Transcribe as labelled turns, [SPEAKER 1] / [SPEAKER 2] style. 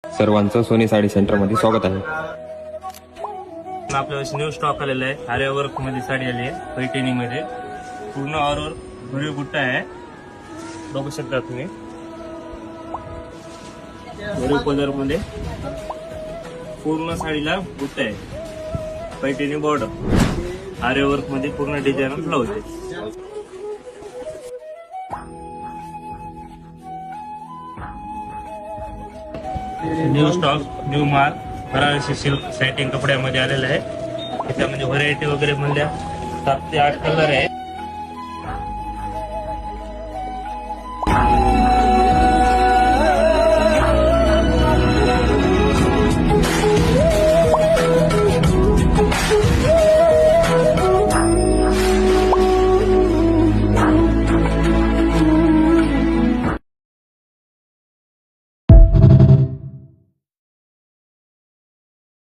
[SPEAKER 1] सर्वांचं Sony sari centre मध्ये स्वागत आहे.
[SPEAKER 2] आपल्याला न्यू स्टॉक आलेला आहे. आर्या वर्क मध्ये साडी आली आहे, पैठणी मध्ये पूर्ण ऑरवर भरीव बुट्टा आहे. बघू शकता तुम्ही भरीव पदर मध्ये पूर्ण साडीला बुट्टा आहे. पैठणी बॉर्डर आर्या वर्क मध्ये पूर्ण डिझाईन ब्लाउज आहे. न्यू स्टॉक न्यू माल बनारसी सिल्क सॅटिन कपड्यामध्ये आलेला आहे. त्याच्यामध्ये व्हरायटी वगैरे म्हणल्या 7 ते 8 कलर आहे.